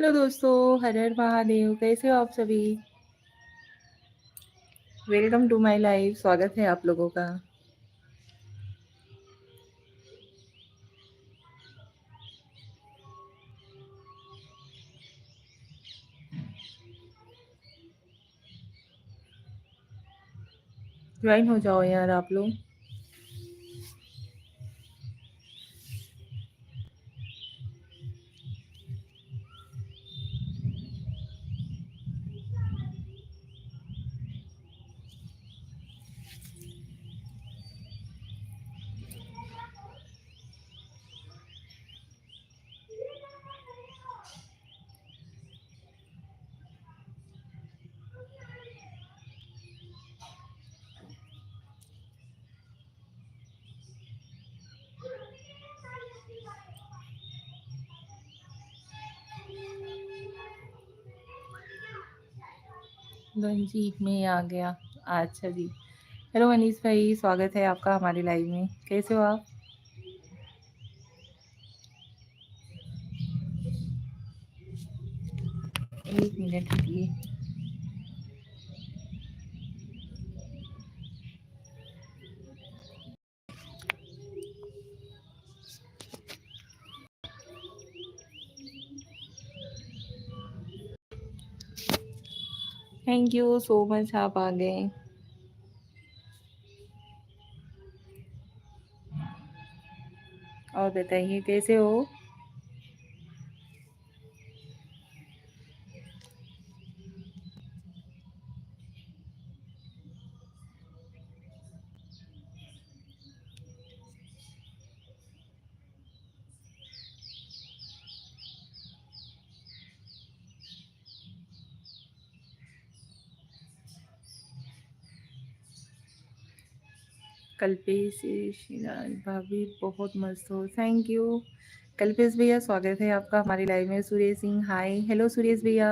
Hello दोस्तों, हर हर महादेव। कैसे हो आप सभी? Welcome to my life. स्वागत है आप लोगों का। ज्वाइन हो जाओ यार आप लोग। जी मैं आ गया। अच्छा जी। हेलो मनीष भाई, स्वागत है आपका हमारे लाइव में। कैसे हो आप? एक मिनट रुकिए। थैंक यू सो मच, आप आ गए। और बताइए कैसे हो? कल्पेश शिलाल भाभी बहुत मस्त हो। थैंक यू कल्पेश भैया, स्वागत है आपका हमारे लाइव में। सुरेश सिंह हाय। हेलो सुरेश भैया।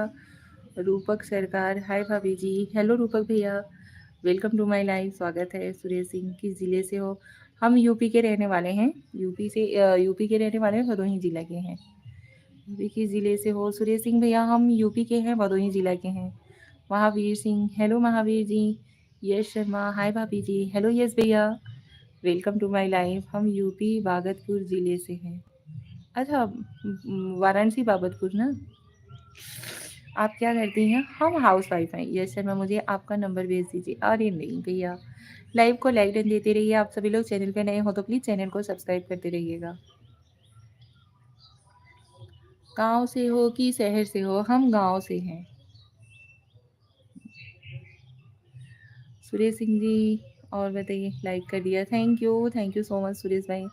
रूपक सरकार हाय भाभी जी। हेलो रूपक भैया, वेलकम टू माय लाइव। स्वागत है। सुरेश सिंह किस ज़िले से हो? हम यूपी के रहने वाले हैं। यूपी के रहने वाले हैं, भदोही जिला के हैं। यूपी किस ज़िले से हो सुरेश सिंह भैया? हम यूपी के हैं, भदोही जिला के हैं। महावीर सिंह हेलो महावीर जी। यश शर्मा हाय भाभी जी। हेलो यश भैया, वेलकम टू माय लाइव। हम यूपी बागतपुर ज़िले से हैं। अच्छा, वाराणसी बागतपुर ना। आप क्या करती हैं? हम हाउस वाइफ हैं। यस सर, मैं मुझे आपका नंबर भेज दीजिए। अरे नहीं भैया, लाइव को लाइक डन देते रहिए। आप सभी लोग चैनल पे नए हो तो प्लीज़ चैनल को सब्सक्राइब करते रहिएगा। गांव से हो कि शहर से हो? हम गांव से हैं। सुरेश सिंह जी, और बताइए। लाइक कर दिया, thank you so much Suresh भाई।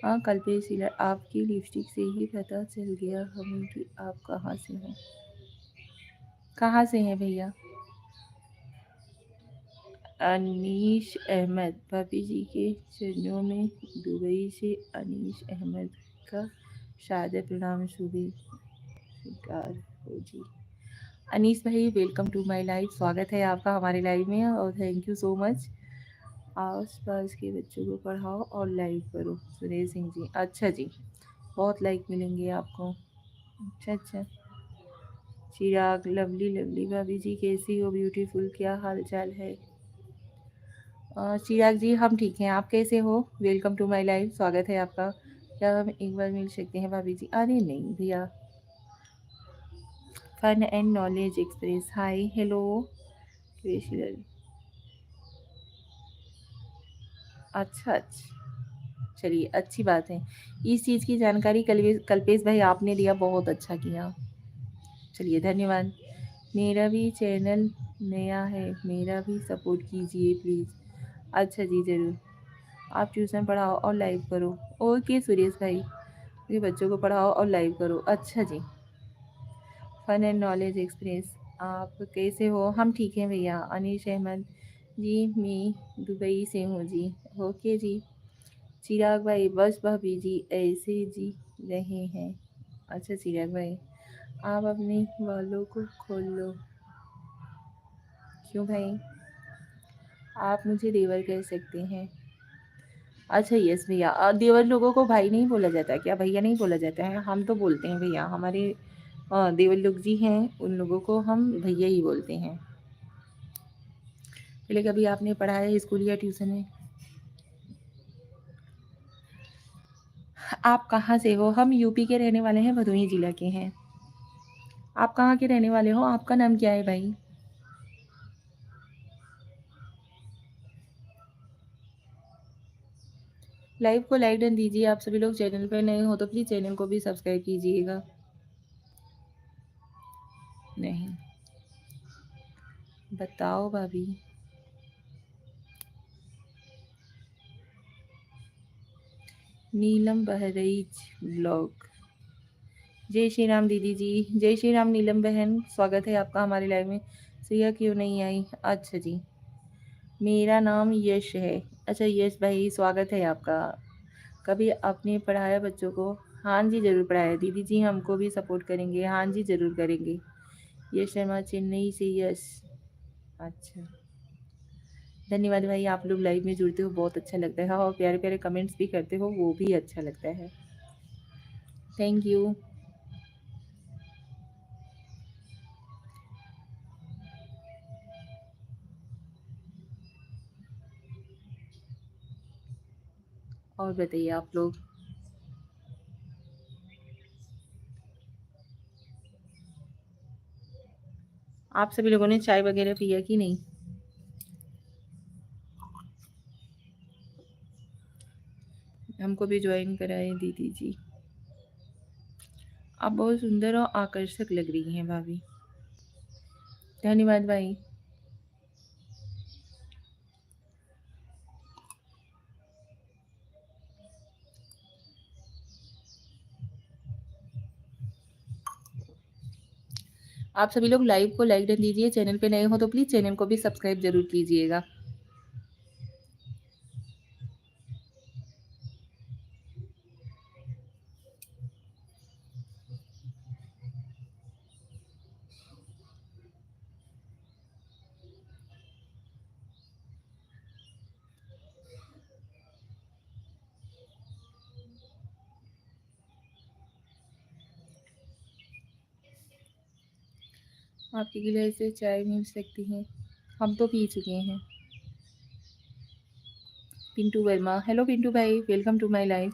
हाँ कल्पेश सिलर, आपकी लिपस्टिक से ही पता चल गया हमें कि आप कहाँ से हैं। कहाँ से हैं भैया? अनीश अहमद, भाभी जी के चरणों में दुबई से अनीश अहमद का शारदा प्रणाम शुभे स्वीकार हो जी। अनीस भाई, वेलकम टू माय लाइव। स्वागत है आपका हमारे लाइव में और थैंक यू सो मच। आस पास के बच्चों को पढ़ाओ और लाइव करो। सुरेश सिंह जी, अच्छा जी, बहुत लाइक मिलेंगे आपको। अच्छा अच्छा। चिराग, लवली लवली भाभी जी कैसी हो? ब्यूटीफुल, क्या हाल चाल है? चिराग जी, हम ठीक हैं। आप कैसे हो? Welcome to my live. स्वागत है आपका। क्या हम एक बार मिल सकते हैं भाभी जी? अरे नहीं भैया। Fun and knowledge express hi hello. अच्छा अच्छा, चलिए अच्छी बात है। इस चीज़ की जानकारी कल्पेश भाई आपने दिया, बहुत अच्छा किया। चलिए धन्यवाद। मेरा भी चैनल नया है, मेरा भी सपोर्ट कीजिए प्लीज़। अच्छा जी, ज़रूर। आप ट्यूशन पढ़ाओ और लाइव करो। ओके सुरेश भाई, मेरे बच्चों को पढ़ाओ और लाइव करो। अच्छा जी। फन एंड नॉलेज एक्सप्रेस, आप कैसे हो? हम ठीक हैं भैया। अनीश अहमद जी, मैं दुबई से हूँ जी। ओके जी। चिराग भाई, बस भाभी जी ऐसे जी रहे हैं। अच्छा चिराग भाई, आप अपने बालों को खोल लो। क्यों भाई? आप मुझे देवर कह सकते हैं। अच्छा यस भैया, देवर लोगों को भाई नहीं बोला जाता क्या? भैया नहीं बोला जाता है? हम तो बोलते हैं भैया। हमारे देवर लोग जी हैं, उन लोगों को हम भैया ही बोलते हैं। पहले कभी आपने पढ़ा है स्कूल या ट्यूशन में? आप कहाँ से हो? हम यूपी के रहने वाले हैं, भदोही जिला के हैं। आप कहाँ के रहने वाले हो? आपका नाम क्या है भाई? लाइव को लाइक डन दीजिए। आप सभी लोग चैनल पर नए हो तो प्लीज़ चैनल को भी सब्सक्राइब कीजिएगा। नहीं, बताओ भाभी। नीलम बहराइच ब्लॉग। जय श्री राम दीदी जी। जय श्री राम नीलम बहन, स्वागत है आपका हमारे लाइव में। सिया क्यों नहीं आई? अच्छा जी, मेरा नाम यश है। अच्छा यश भाई, स्वागत है आपका। कभी आपने पढ़ाया बच्चों को? हाँ जी ज़रूर पढ़ाया दीदी जी, हमको भी सपोर्ट करेंगे। हाँ जी ज़रूर करेंगे। यश शर्मा चेन्नई से। यश, अच्छा, धन्यवाद भाई। आप लोग लाइव में जुड़ते हो, बहुत अच्छा लगता है, और प्यारे प्यारे कमेंट्स भी करते हो, वो भी अच्छा लगता है। Thank you. और बताइए आप लोग। आप सभी लोगों ने चाय वगैरह पिया कि नहीं? हमको भी ज्वाइन कराएं दीदी जी। आप बहुत सुंदर और आकर्षक लग रही हैं भाभी। धन्यवाद भाई। आप सभी लोग लाइव को लाइक डन दीजिए। चैनल पे नए हो तो प्लीज़ चैनल को भी सब्सक्राइब जरूर कीजिएगा। आपके गिलास से चाय मिल सकती है? हम तो पी चुके हैं। पिंटू वर्मा, हेलो पिंटू भाई, welcome to my live.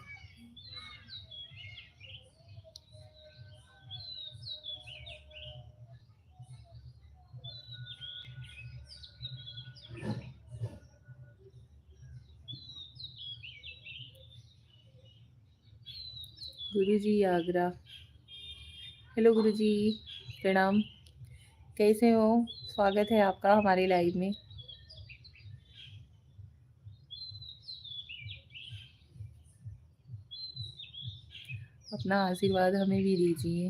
Guru ji Agra, hello गुरु जी, प्रणाम। कैसे हो? स्वागत है आपका हमारे लाइव में। अपना आशीर्वाद हमें भी दीजिए।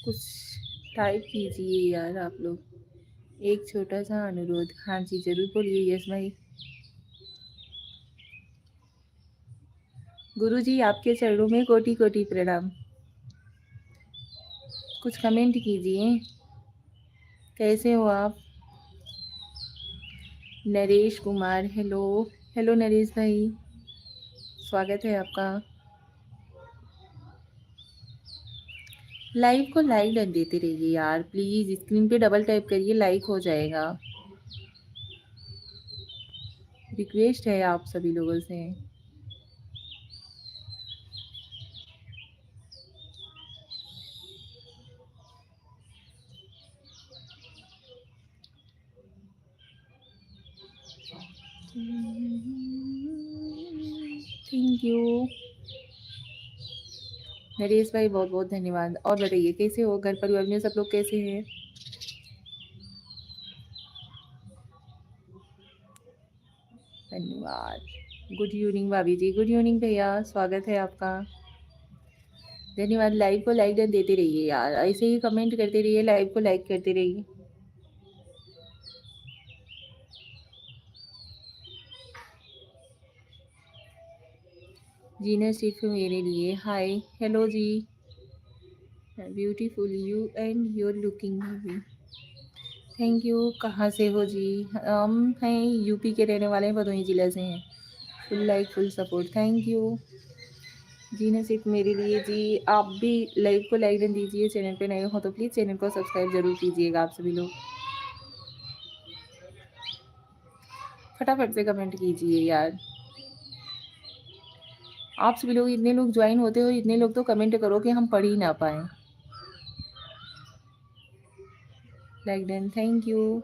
कुछ टाइप कीजिए यार आप लोग। एक छोटा सा अनुरोध। हाँ जी ज़रूर बोलिए यस भाई। गुरु जी आपके चरणों में कोटि कोटि प्रणाम। कुछ कमेंट कीजिए। कैसे हो आप? नरेश कुमार, हेलो। हेलो नरेश भाई, स्वागत है आपका। लाइव को लाइक डन देते रहिए यार प्लीज़। स्क्रीन पे डबल टैप करिए, लाइक हो जाएगा। रिक्वेस्ट है आप सभी लोगों से। थैंक यू नरेश भाई, बहुत बहुत धन्यवाद। और बताइए कैसे हो? घर परिवार में सब लोग कैसे हैं? धन्यवाद। गुड इवनिंग भाभी जी। गुड इवनिंग भैया, स्वागत है आपका। धन्यवाद। लाइव को लाइक डन देते रहिए यार, ऐसे ही कमेंट करते रहिए, लाइव को लाइक करते रहिए। जीना सिर्फ मेरे लिए। Hi, hello ji. Beautiful you and your looking भी। Thank you. कहाँ से हो जी? हम हैं यूपी के रहने वाले हैं, भदोही जिले से हैं। Full like full support, thank you ji. ने सिर्फ मेरे लिए जी, आप भी लाइव को लाइक दें दीजिए। चैनल पे नए हो तो प्लीज़ चैनल को सब्सक्राइब जरूर कीजिएगा आप सभी लोग। फटाफट से कमेंट कीजिए यार। आप सभी लोग इतने लोग ज्वाइन होते हो, इतने लोग तो कमेंट करो कि हम पढ़ ही ना पाए। Like then, thank you.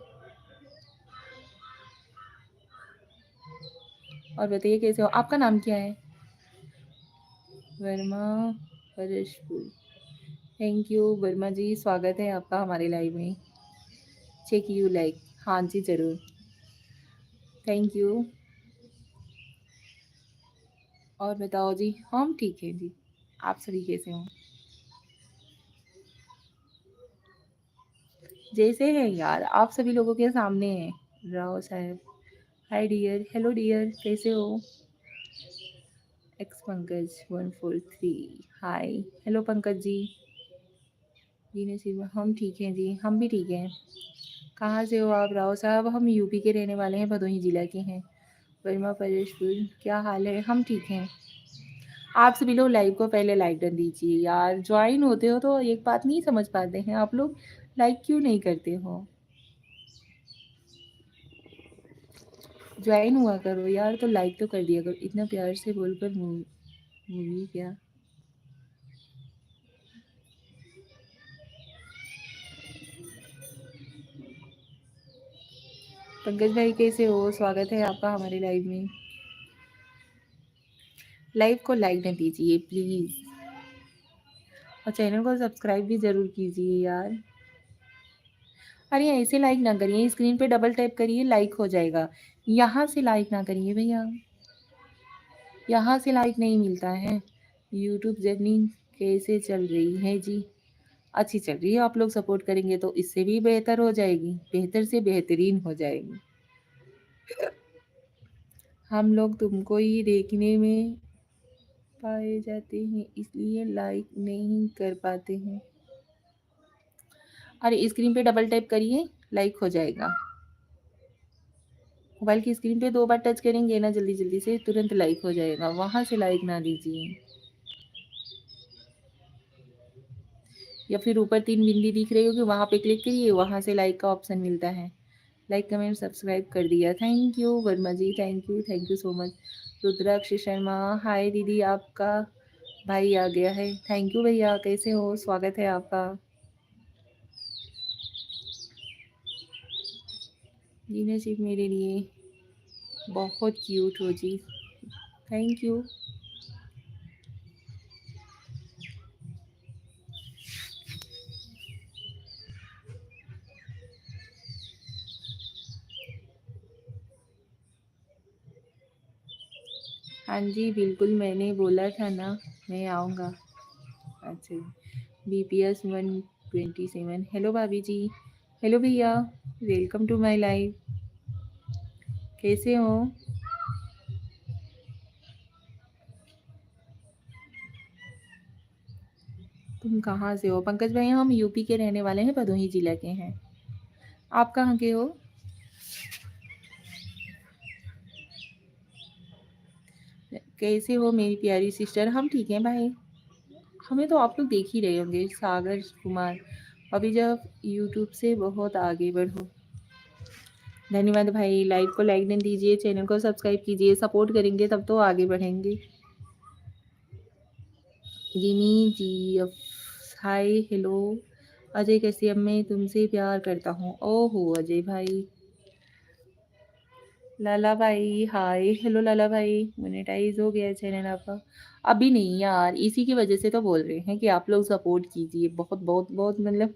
और बताइए कैसे हो? आपका नाम क्या है? वर्मा हरेशपुर। थैंक यू वर्मा जी, स्वागत है आपका हमारे लाइव में। चेक यू लाइक, हाँ जी ज़रूर, थैंक यू। और बताओ जी? हम ठीक हैं जी, आप सभी कैसे हो? जैसे है यार, आप सभी लोगों के सामने है। राव साहब, हाय डियर, हेलो डियर, कैसे हो? एक्स पंकज 143, हाय, हेलो पंकज जी। जी ने सिर्फ, हम ठीक हैं जी, हम भी ठीक हैं। कहाँ से हो आप राव साहब? हम यूपी के रहने वाले हैं, भदोही जिला के हैं। वर्मा परेशपुर, क्या हाल है? हम ठीक हैं। आप सभी लोग लाइव को पहले लाइक कर दीजिए यार। ज्वाइन होते हो तो एक बात नहीं समझ पाते हैं आप लोग, लाइक क्यों नहीं करते हो? ज्वाइन हुआ करो यार, तो लाइक तो कर दिया करो। इतना प्यार से बोलकर मूवी क्या? पंकज भाई कैसे हो? स्वागत है आपका हमारे लाइव में। लाइव को लाइक न दीजिए प्लीज़, और चैनल को सब्सक्राइब भी ज़रूर कीजिए यार। अरे ऐसे लाइक ना करिए, स्क्रीन पे डबल टैप करिए, लाइक हो जाएगा। यहाँ से लाइक ना करिए भैया, यहाँ से लाइक नहीं मिलता है। यूट्यूब जर्नी कैसे चल रही है जी? अच्छी चल रही है। आप लोग सपोर्ट करेंगे तो इससे भी बेहतर हो जाएगी, बेहतर से बेहतरीन हो जाएगी। हम लोग तुमको ही देखने में पाए जाते हैं, इसलिए लाइक नहीं कर पाते हैं। अरे स्क्रीन पे डबल टैप करिए, लाइक हो जाएगा। मोबाइल की स्क्रीन पे 2 बार टच करेंगे ना, जल्दी जल्दी से तुरंत लाइक हो जाएगा। वहां से लाइक ना दीजिए, या फिर ऊपर 3 बिंदी दिख रही होगी, वहां पे क्लिक करिए, वहां से लाइक का ऑप्शन मिलता है। लाइक कमेंट सब्सक्राइब कर दिया, thank you Verma ji, thank you so much. Rudraksh Sharma, hi दीदी, आपका भाई आ गया है। थैंक यू भैया, कैसे हो? स्वागत है आपका। जी ने सिर्फ मेरे लिए बहुत क्यूट हो जी, थैंक यू। हाँ जी बिल्कुल, मैंने बोला था ना मैं आऊँगा। अच्छा, BPS 127, हेलो भाभी जी, हेलो भैया, वेलकम टू माय लाइफ, कैसे हो? तुम कहाँ से हो? पंकज भाई हम यूपी के रहने वाले हैं, भदोही जिला के हैं। आप कहाँ के हो? कैसे हो मेरी प्यारी सिस्टर? हम ठीक हैं भाई। हमें तो आप लोग देख ही रहे होंगे, सागर कुमार। अभी जब यूट्यूब से बहुत आगे बढ़ो। धन्यवाद भाई, लाइव को लाइक दें दीजिए, चैनल को सब्सक्राइब कीजिए। सपोर्ट करेंगे तब तो आगे बढ़ेंगे। जिमी जी, हाय हेलो। अजय कैसे? अब मैं तुमसे प्यार करता हूँ। ओहो अजय भाई। लाला भाई, हाय हेलो लाला भाई, मोनेटाइज हो गया है चैनल आपका? अभी नहीं यार, इसी की वजह से तो बोल रहे हैं कि आप लोग सपोर्ट कीजिए। बहुत बहुत बहुत मतलब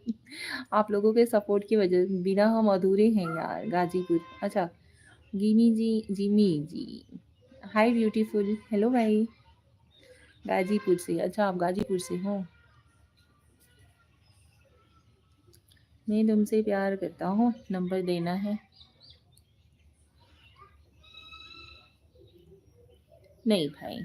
आप लोगों के सपोर्ट की वजह बिना हम अधूरे हैं यार। गाजीपुर, अच्छा। गिमी जी, जिमी जी, हाय ब्यूटीफुल, हेलो भाई। गाजीपुर से, अच्छा आप गाजीपुर से हो। मैं तुमसे प्यार करता हूँ, नंबर देना है? नहीं भाई।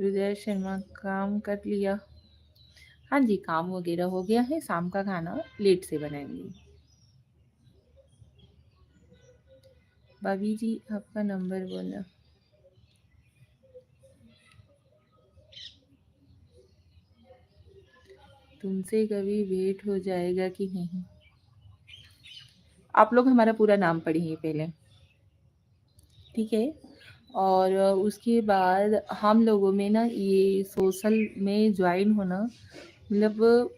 हृदय शर्मा काम कर लिया। हाँ जी, काम वगैरह हो गया है, शाम का खाना लेट से बनाएंगे। भाभी जी आपका नंबर बोला। तुमसे कभी भेंट हो जाएगा कि नहीं? आप लोग हमारा पूरा नाम पढ़िए पहले, ठीक है? और उसके बाद हम लोगों में ना ये सोशल में ज्वाइन होना, मतलब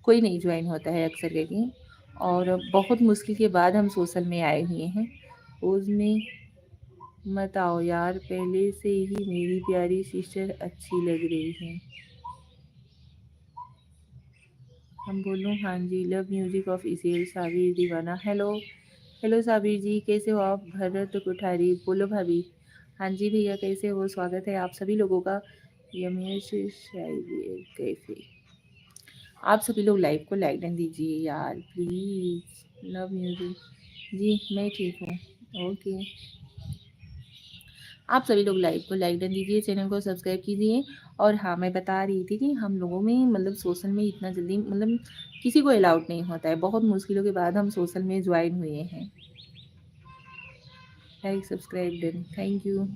कोई नहीं ज्वाइन होता है अक्सर करके, और बहुत मुश्किल के बाद हम सोशल में आए हुए हैं। उसमें मत आओ यार, पहले से ही मेरी प्यारी सिस्टर अच्छी लग रही है। हम बोलूँ? हाँ जी, लव म्यूजिक ऑफिशियल साबिर दीवाना। हेलो, हेलो साबिर जी, कैसे हो आप? भरत कुठारी बोलो भाभी। हाँ जी भैया, कैसे हो? स्वागत है आप सभी लोगों का यमेश शायरी कैफे। आप सभी लोग लाइव को लाइक डन दीजिए यार प्लीज़। लव म्यूजिक जी, मैं ठीक हूँ। ओके, आप सभी लोग लाइव को लाइक डन दीजिए, चैनल को सब्सक्राइब कीजिए। और हाँ, मैं बता रही थी कि हम लोगों में मतलब सोशल में इतना जल्दी मतलब किसी को अलाउड नहीं होता है, बहुत मुश्किलों के बाद हम सोशल में ज्वाइन हुए हैं। Like subscribe done, thank you.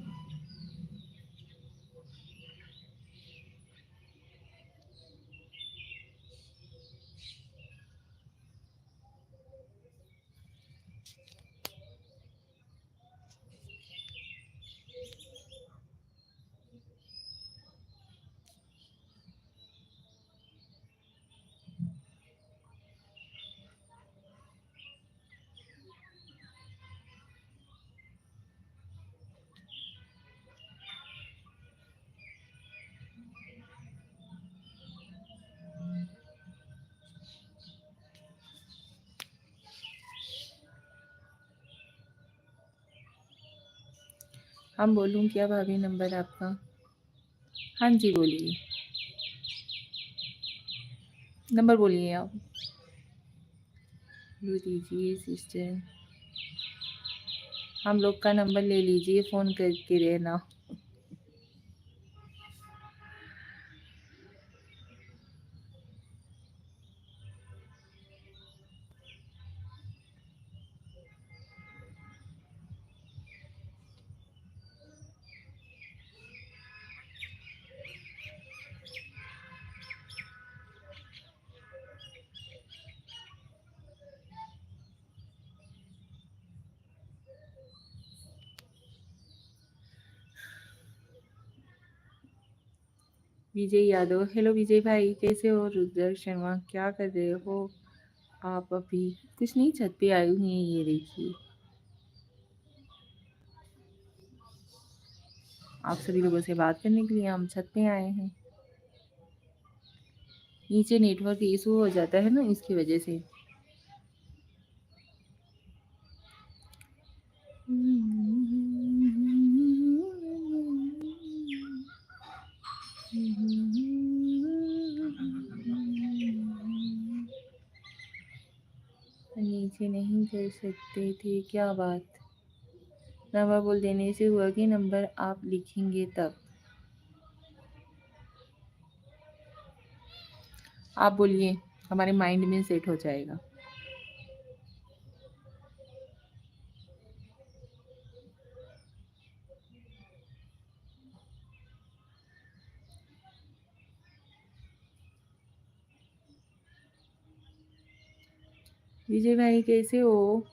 हम बोलूँ क्या भाभी नंबर आपका? हाँ जी बोलिए, नंबर बोलिए आप। लो दीजिए सिस्टर, हम लोग का नंबर ले लीजिए, फ़ोन करके रहना। विजय यादव, हेलो विजय भाई, कैसे हो? रुद्र शर्मा, क्या कर रहे हो आप? अभी कुछ नहीं, छत पे आई हुई हैं, ये देखिए। आप सभी लोगों से बात करने के लिए हम छत पे आए हैं। नीचे नेटवर्क इशू हो जाता है ना, इसकी वजह से। नीचे नहीं कर सकते थे, क्या बात? नंबर बोल देने से हुआ कि नंबर आप लिखेंगे तब। आप बोलिए, हमारे माइंड में सेट हो जाएगा। विजय भाई कैसे हो?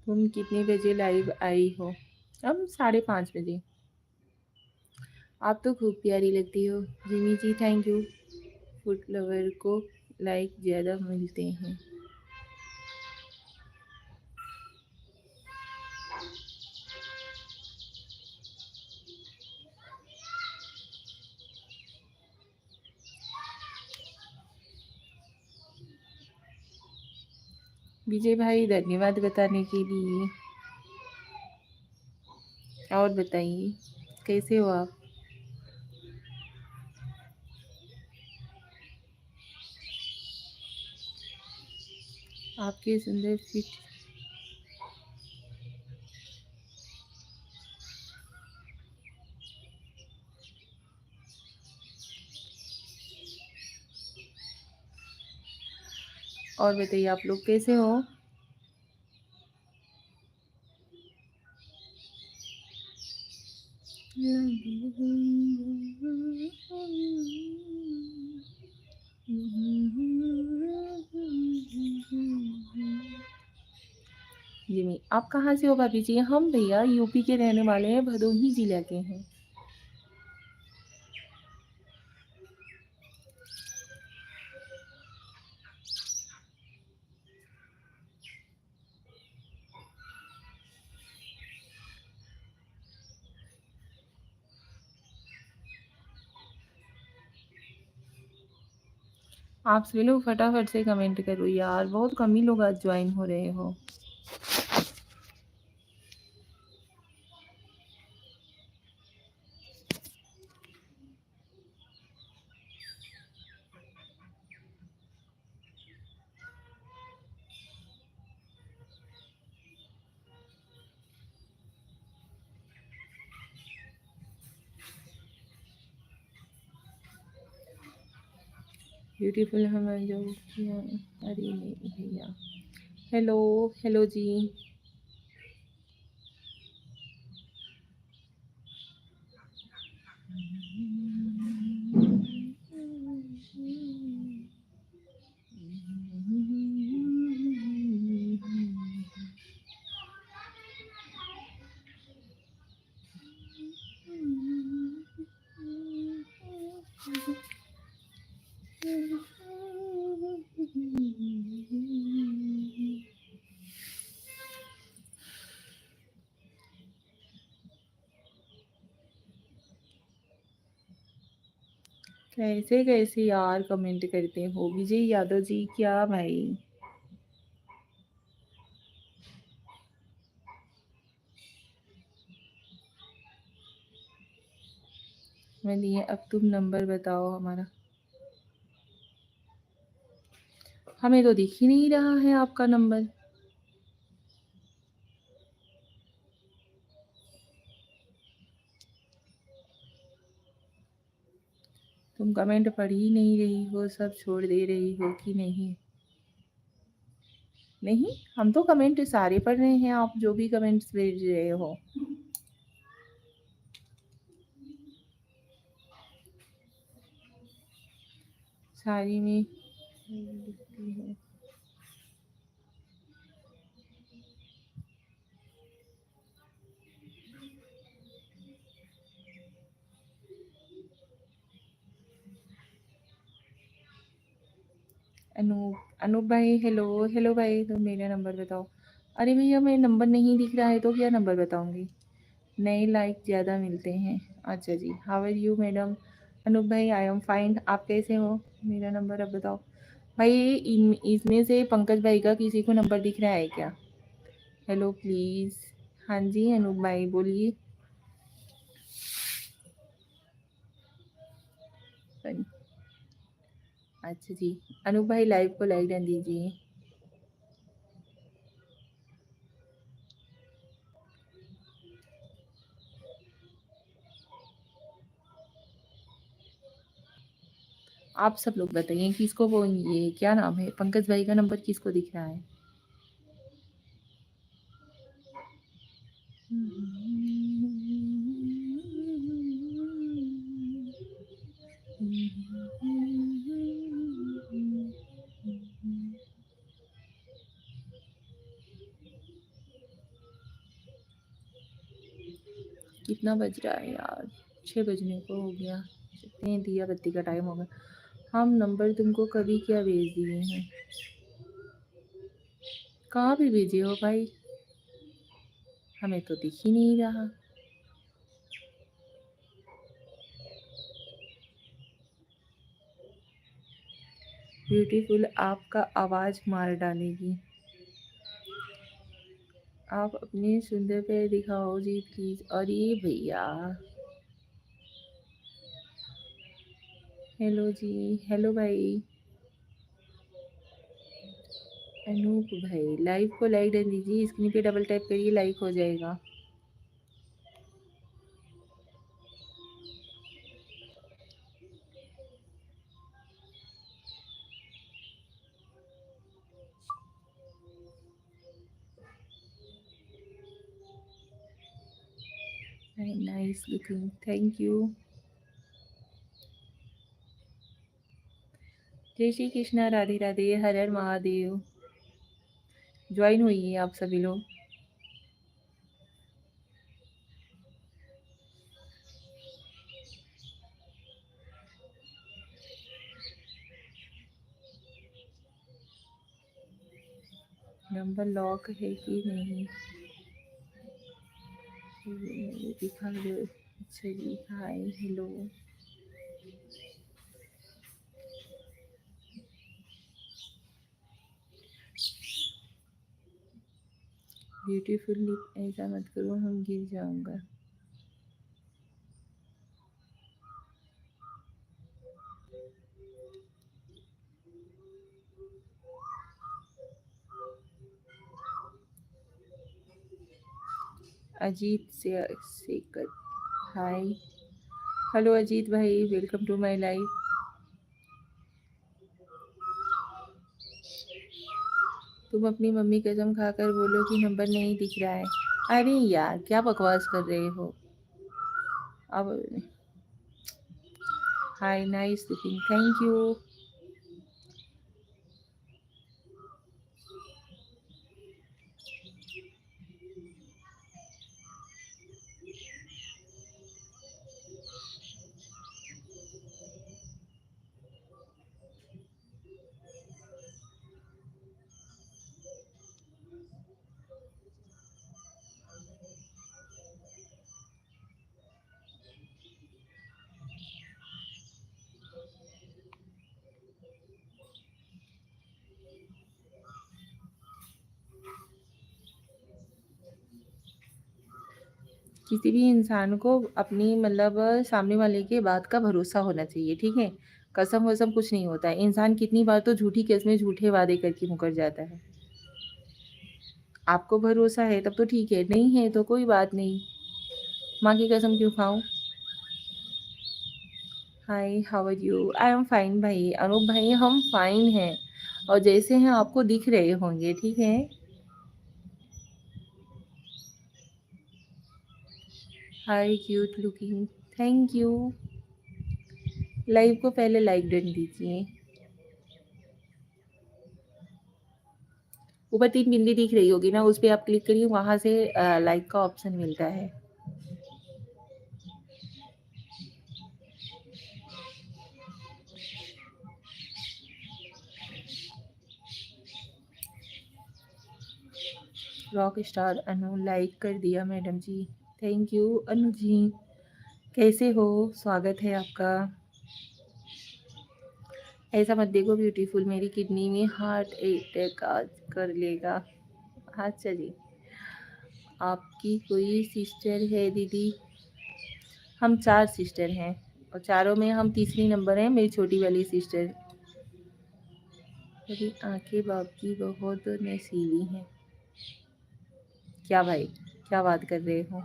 तुम कितने बजे लाइव आई हो? हम 5:30 बजे। आप तो खूब प्यारी लगती हो। Jimmy ji thank you. Food lover को लाइक ज़्यादा मिलते हैं। विजय भाई धन्यवाद बताने के लिए। और बताइए कैसे हो आप? आपके सुंदर फिट और बताइए आप लोग कैसे हो? जिमी आप कहाँ से हो भाभी जी? हम भैया यूपी के रहने वाले हैं, भदोही जिला के हैं। आप सभी लोग फटाफट से कमेंट करो यार, बहुत कम ही लोग आज ज्वाइन हो रहे हो। ब्यूटीफुल हमें जो किया। अरे नहीं भैया। हेलो हेलो जी। कैसे कैसे यार कमेंट करते हो विजय यादव जी, क्या भाई? मैं दिए, अब तुम नंबर बताओ हमारा। हमें तो दिख ही नहीं रहा है आपका नंबर। तुम कमेंट पढ़ ही नहीं रही हो, सब छोड़ दे रही हो कि नहीं? नहीं, हम तो कमेंट सारे पढ़ रहे हैं, आप जो भी कमेंट्स भेज रहे हो। सारी में लिखती है। अनूप अनूप भाई हेलो हेलो भाई, तुम मेरा नंबर बताओ। अरे भैया मैं नंबर नहीं दिख रहा है तो क्या नंबर बताऊंगी? नए लाइक ज़्यादा मिलते हैं। अच्छा ji, how are you madam? Anoop भाई आई एम फाइन, आप कैसे हो? मेरा नंबर अब बताओ भाई। इसमें से पंकज भाई का किसी को नंबर दिख रहा है क्या? Hello please. हाँ जी अनूप भाई बोलिए। अच्छा जी, अनूप भाई लाइव को लाइक डन दीजिए। आप सब लोग बताइए किसको, वो ये क्या नाम है, पंकज भाई का नंबर किसको दिख रहा है? कितना बज रहा है यार? 6 बजने को हो गया। कितने दिया बत्ती का टाइम हो गया। हम नंबर तुमको कभी क्या भेज दिए हैं? कहाँ भी भेजे हो भाई? हमें तो दिख ही नहीं रहा। ब्यूटीफुल आपका आवाज़ मार डालेगी। आप अपने सुंदर पैर दिखाओ जी प्लीज। अरे भैया, हेलो जी, हेलो भाई अनूप भाई, लाइव को लाइक दे दीजिए, स्क्रीन पे डबल टैप करिए, लाइक हो जाएगा। Nice looking, thank you. जय श्री कृष्णा, राधे राधे, हर हर महादेव। ज्वाइन हुई आप सभी लोग। नंबर लॉक है कि नहीं ये दिखा दो। अच्छा जी, हाय हेलो। ब्यूटीफुल लिप, ऐसा मत करो, हम गिर जाऊंगा। अजीत से सेकर, हाय हेलो अजीत भाई, वेलकम टू माय लाइफ। तुम अपनी मम्मी कसम खाकर बोलो कि नंबर नहीं दिख रहा है। अरे यार, क्या बकवास कर रहे हो अब। हाय, नाइस लुकिंग, थैंक यू। किसी भी इंसान को अपनी मतलब सामने वाले के बात का भरोसा होना चाहिए, ठीक है। कसम वसम कुछ नहीं होता है, इंसान कितनी बार तो झूठी केस में झूठे वादे करके मुकर जाता है। आपको भरोसा है तब तो ठीक है, नहीं है तो कोई बात नहीं, माँ की कसम क्यों खाऊं। Hi, how are you? I am fine भाई अनूप भाई, हम फाइन हैं और जैसे हैं आपको दिख रहे होंगे, ठीक है। Hi cute looking, thank you. Live को पहले लाइक डन दीजिए। ऊपर 3 बिंदी दिख रही होगी ना, उस पर आप क्लिक करिए, वहां से लाइक का ऑप्शन मिलता है। रॉक स्टार अनु, लाइक कर दिया madam ji, thank you Anu ji. कैसे हो, स्वागत है आपका। ऐसा मत देखो ब्यूटीफुल, मेरी किडनी में हार्ट अटैक आज कर लेगा। अच्छा जी, आपकी कोई सिस्टर है दीदी? हम 4 सिस्टर हैं और चारों में हम तीसरी नंबर हैं, मेरी छोटी वाली सिस्टर। मेरी आंखें बाप की बहुत नशीली हैं। क्या भाई, क्या बात कर रहे हो।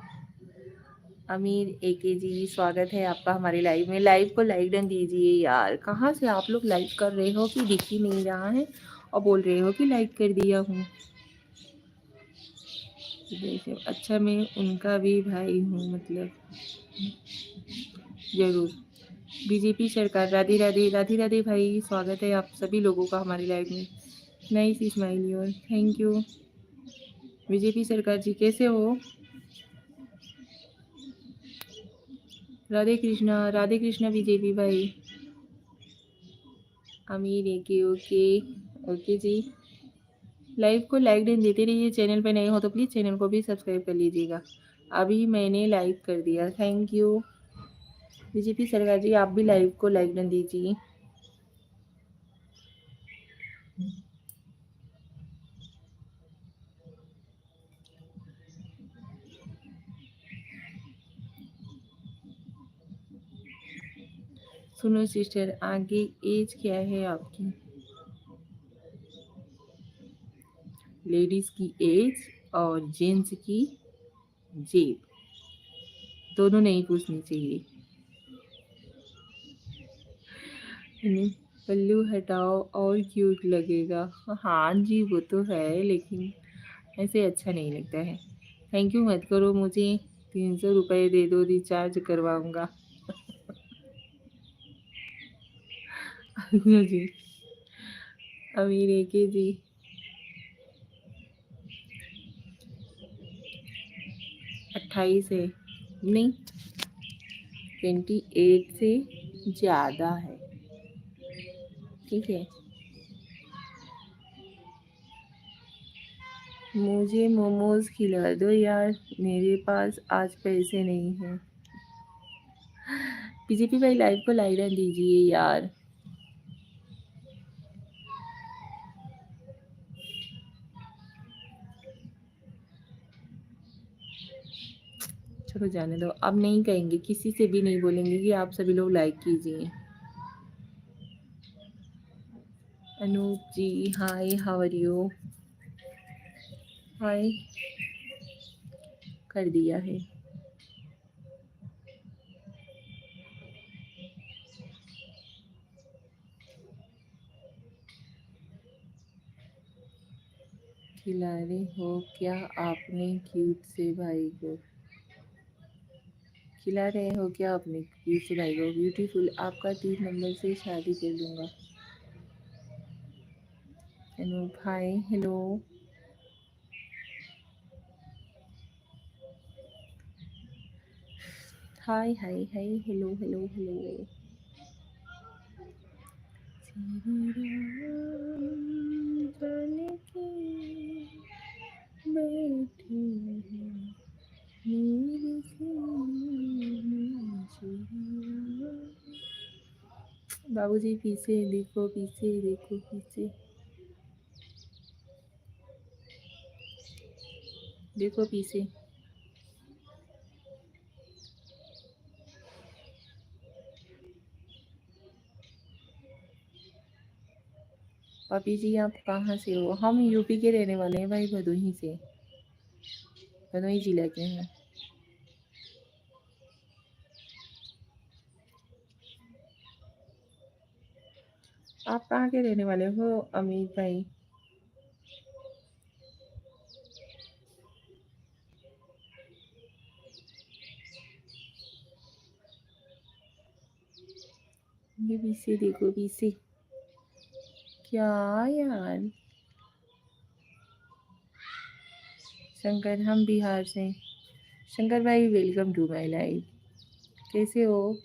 अमीर एके जी, स्वागत है आपका हमारे लाइव में। लाइव को लाइक डन दीजिए यार। कहाँ से आप लोग लाइक कर रहे हो कि दिख ही नहीं रहा है और बोल रहे हो कि लाइक कर दिया हूँ। अच्छा, मैं उनका भी भाई हूँ मतलब, जरूर। बीजेपी सरकार, राधे राधे, राधे राधे भाई, स्वागत है आप सभी लोगों का हमारी लाइव में। Nice smile your, thank you. BJP सरकार जी कैसे हो? राधे कृष्णा बीजेपी भाई। अमीर एके, ओके ओके जी। लाइव को लाइक देन देते रहिए, चैनल पे नए हो तो प्लीज़ चैनल को भी सब्सक्राइब कर लीजिएगा। अभी मैंने लाइक कर दिया, थैंक यू। बीजेपी सरकार जी, आप भी लाइव को लाइक डन दीजिए। सुनो सिस्टर, आगे एज क्या है आपकी? लेडीज की एज और जेंट्स की जेब, दोनों नहीं पूछनी चाहिए। पल्लू हटाओ और क्यूट लगेगा। हाँ जी, वो तो है, लेकिन ऐसे अच्छा नहीं लगता है। थैंक यू मत करो, मुझे 300 रुपये दे दो, रिचार्ज करवाऊंगा। जी, अमीर है के जी। 28 है, नहीं 28 से ज़्यादा है, ठीक है। मुझे मोमोज खिला दो यार, मेरे पास आज पैसे नहीं हैं। बीजेपी भाई लाइव को लाइक दीजिए यार। चलो जाने दो, अब नहीं कहेंगे, किसी से भी नहीं बोलेंगे कि आप सभी लोग लाइक कीजिए। अनूप जी हाय, हाउ आर यू? हाय कर दिया है। खिला रहे हो क्या आपने क्यूट से भाई को? खिला रहे हो क्या अपने क्यूट से भाई को? ब्यूटीफुल, आपका 3 नंबर से शादी कर दूंगा। Anoop hi, hello. Hi hi hi, hello hello hello. Shri Ram Janaki बैठे हैं मेरे सीने में, श्री राम। बाबूजी पीछे देखो, पीछे देखो, पीछे देखो, पीछे। पापी जी आप कहाँ से हो? हम यूपी के रहने वाले हैं भाई, भदोही से, भदोही जिला के हैं। आप कहाँ के रहने वाले हो अमित भाई? ये पीछे देखो, पीछे। क्या यार, शंकर हम बिहार से। शंकर भाई वेलकम टू माय लाइफ, कैसे हो?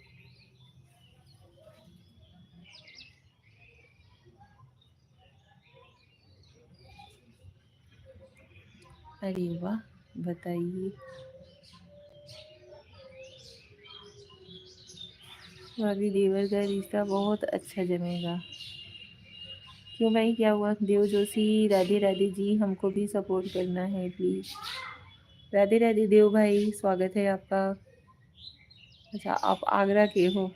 अरे वाह, बताइए। भाभी देवर का रिश्ता बहुत अच्छा जमेगा। क्यों भाई, क्या हुआ? देव जोशी राधे राधे जी, हमको भी सपोर्ट करना है प्लीज। राधे राधे देव भाई, स्वागत है आपका। अच्छा, आप आगरा के हो?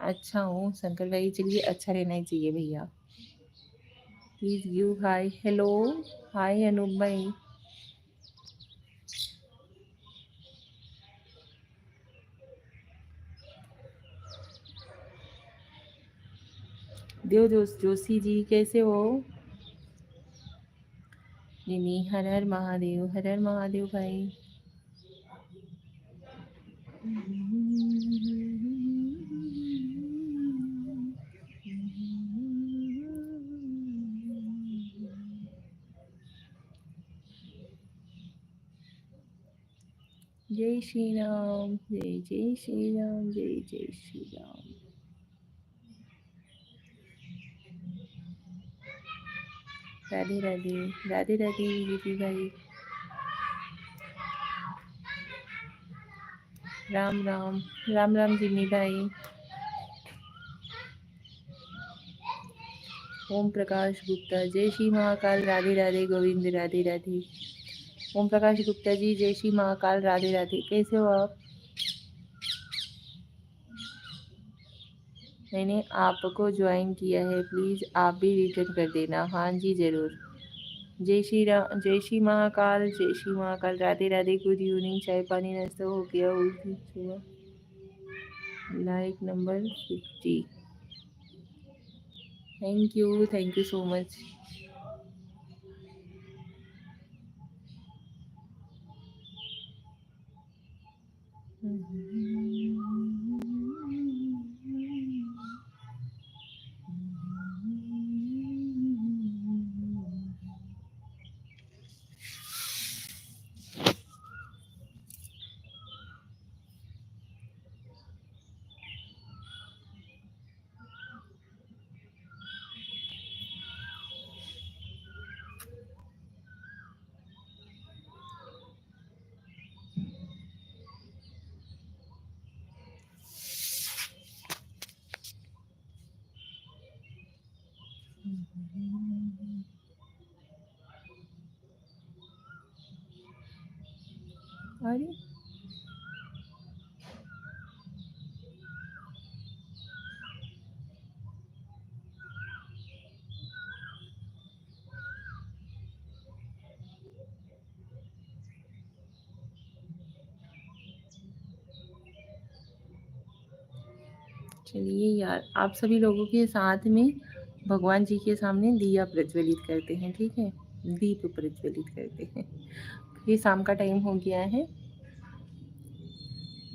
अच्छा हूँ शंकर भाई, चलिए अच्छा रहना ही चाहिए भैया। Please you hi, hello. Hi Anoop भाई। देव जोशी जी कैसे हो? निमी हर हर महादेव, हर हर महादेव भाई। जय श्री राम, जय जय श्री राम, जय जय श्री राम। राधे राधे, राधे राधे बीजेपी भाई। राम राम, राम राम जिमी भाई। ओम प्रकाश गुप्ता, जय श्री महाकाल, राधे राधे गोविंद, राधे राधे। ओम प्रकाश गुप्ता जी, जय श्री महाकाल, राधे राधे, कैसे हो आप? मैंने आपको ज्वाइन किया है, प्लीज़ आप भी रिटर्न कर देना। हाँ जी, ज़रूर। जय श्री राम, जय श्री महाकाल, जय श्री महाकाल। Radhe Radhe, good evening. चाय पानी नाश्ता हो गया? उस दिन सुबह like number 50। Thank you so much. अरे चलिए यार, आप सभी लोगों के साथ में भगवान जी के सामने दिया प्रज्वलित करते हैं, ठीक है? दीप प्रज्वलित करते हैं। ये शाम का टाइम हो गया है,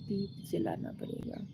दीप जलाना पड़ेगा।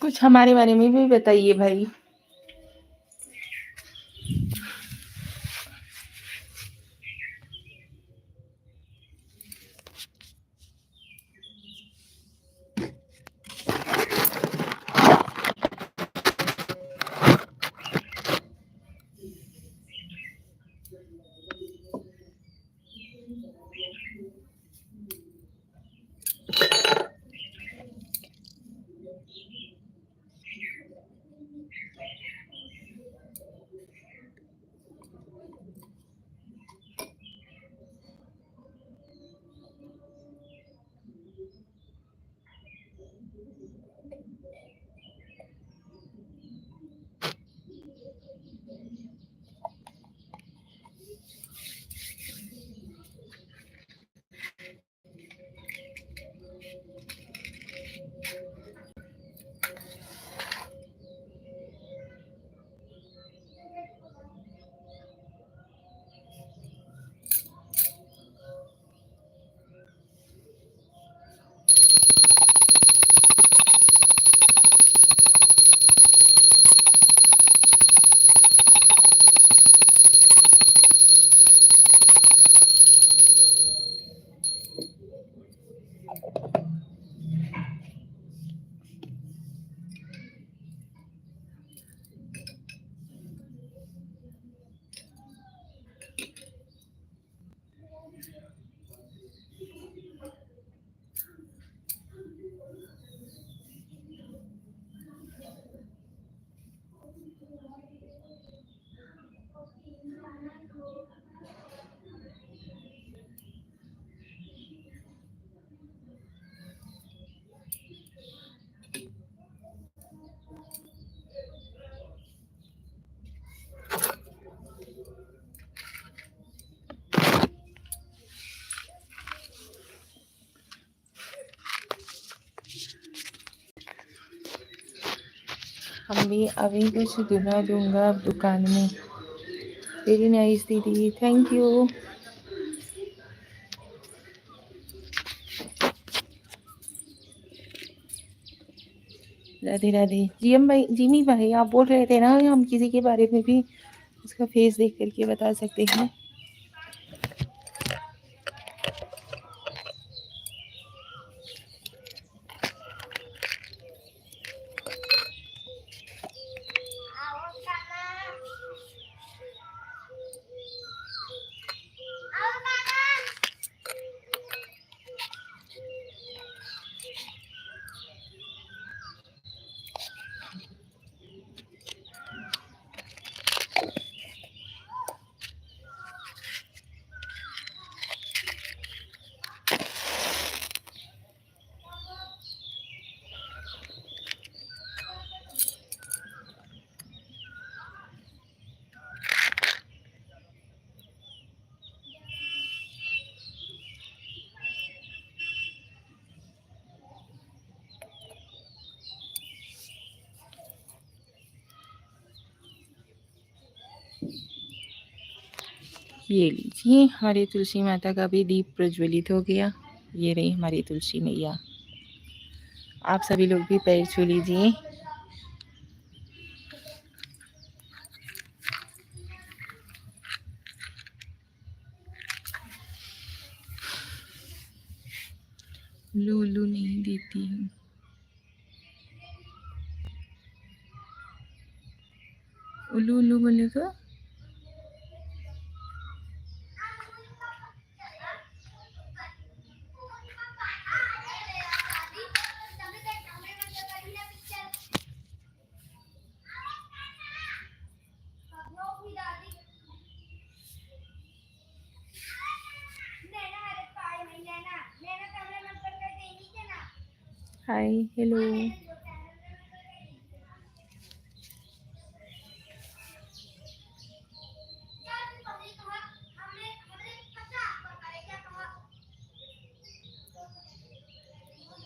कुछ हमारे बारे में भी बताइए भाई। हम भी अभी कुछ धुना दूंगा अब दुकान में। वेरी नाइस दीदी, thank you. Radhe Radhe. GM भाई, जिमी भाई, आप बोल रहे थे ना हम किसी के बारे में भी उसका फेस देख करके बता सकते हैं। ये लीजिए, हमारी तुलसी माता का भी दीप प्रज्वलित हो गया। ये रही हमारी तुलसी मैया। आप सभी लोग भी पैर छू लीजिए। लूलू नहीं देती हूँ। उल्लू उल्लू बोले तो हाय हेलो।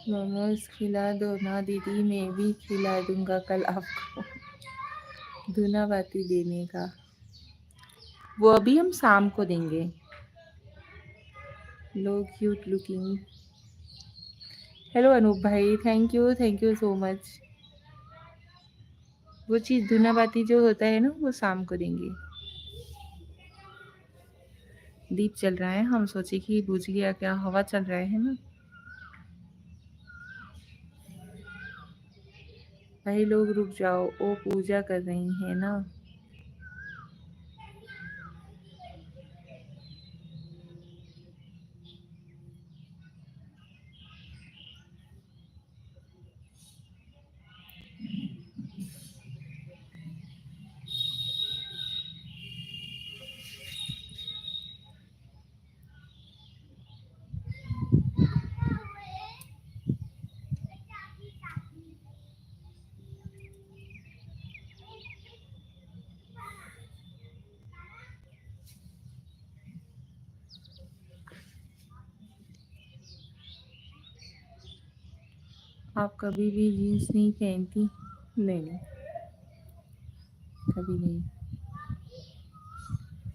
मोमोज खिला दो ना दीदी, मैं भी खिला दूंगा कल आपको। धुना बाती देने का वो अभी हम शाम को देंगे। लो क्यूट लुकिंग। हेलो अनूप भाई, थैंक यू सो मच। वो चीज़ धुना बाती जो होता है ना, वो शाम को देंगे। दीप चल रहा है, हम सोचे कि बुझ गया क्या, हवा चल रहा है ना। भाई लोग रुक जाओ, वो पूजा कर रही है ना। आप कभी भी जीन्स नहीं पहनती? नहीं नहीं, कभी नहीं।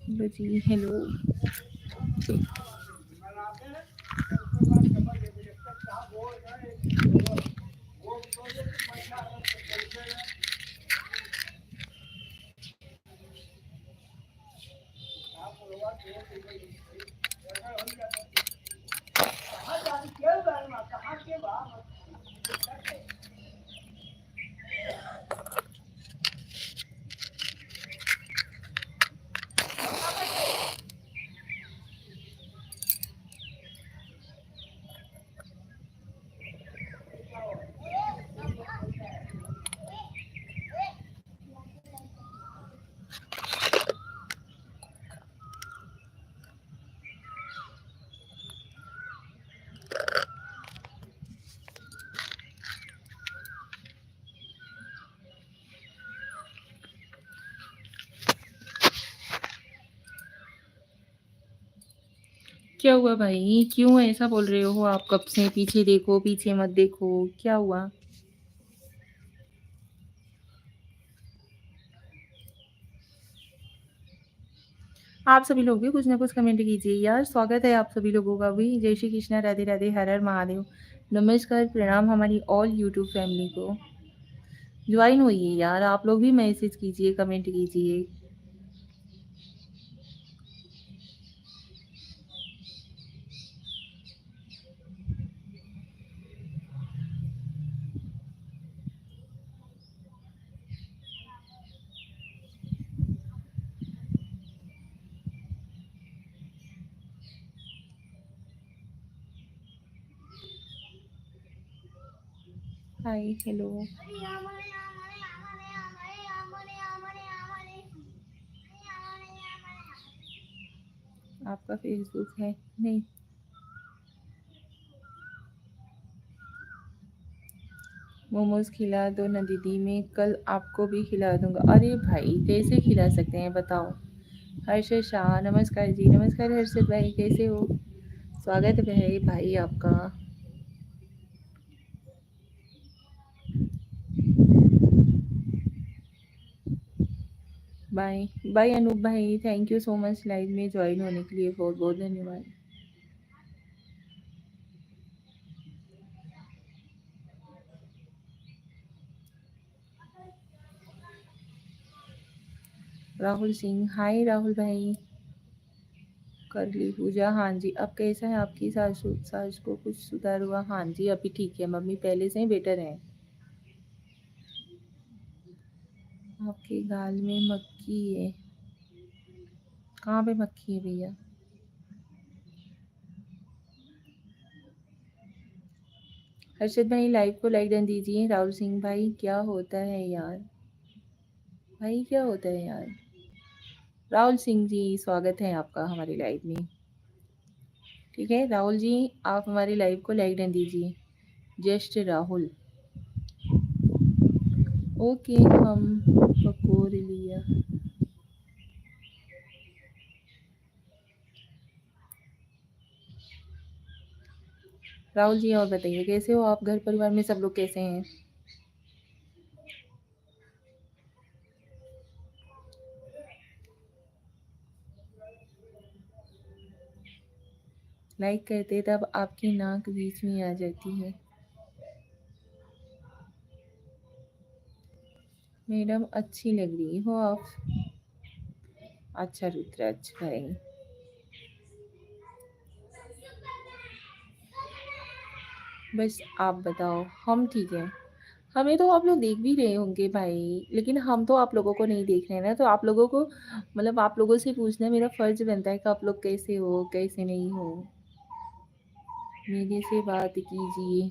हेलो जी, हेलो। क्या हुआ भाई, क्यों ऐसा बोल रहे हो आप? कब से पीछे देखो, पीछे मत देखो, क्या हुआ? आप सभी लोग भी कुछ ना कुछ कमेंट कीजिए यार। स्वागत है आप सभी लोगों का भी। जय श्री कृष्णा, राधे राधे, हर हर महादेव। नमस्कार, प्रणाम हमारी ऑल यूट्यूब फैमिली को। ज्वाइन होइए यार, आप लोग भी मैसेज कीजिए, कमेंट कीजिए। हाय, हेलो। आपका फेसबुक है? नहीं। मोमोज खिला दो ना दीदी, मैं कल आपको भी खिला दूंगा। अरे भाई, कैसे खिला सकते हैं बताओ। हर्षद शाह, नमस्कार जी। नमस्कार हर्षद भाई, कैसे हो? स्वागत है भाई आपका। बाय बाय अनूप भाई, thank you so much live में ज्वाइन होने के लिए, बहुत बहुत धन्यवाद। राहुल सिंह, हाय राहुल भाई। कर ली पूजा? हाँ जी। अब कैसा है आपकी सास को कुछ सुधार हुआ? हाँ जी, अभी ठीक है, मम्मी पहले से ही बेटर है। आपके गाल में मक्खी है? कहाँ पे मक्खी है भैया? हर्षद भाई लाइव को लाइक डन दीजिए। राहुल सिंह भाई, क्या होता है यार? भाई क्या होता है यार? राहुल सिंह जी, स्वागत है आपका हमारी लाइव में। ठीक है राहुल जी, आप हमारी लाइव को लाइक डन दीजिए। जस्ट राहुल। ओके, हम पकोर लिया। राहुल जी, और बताइए कैसे हो आप? घर परिवार में सब लोग कैसे हैं? लाइक करते तब आपकी नाक बीच में आ जाती है। मैडम अच्छी लग रही हो आप। अच्छा रुद्राज भाई। बस आप बताओ, हम ठीक है। हमें तो आप लोग देख भी रहे होंगे भाई, लेकिन हम तो आप लोगों को नहीं देख रहे हैं ना, तो आप लोगों को मतलब आप लोगों से पूछना मेरा फर्ज बनता है कि आप लोग कैसे हो, कैसे नहीं हो। मेरे से बात कीजिए।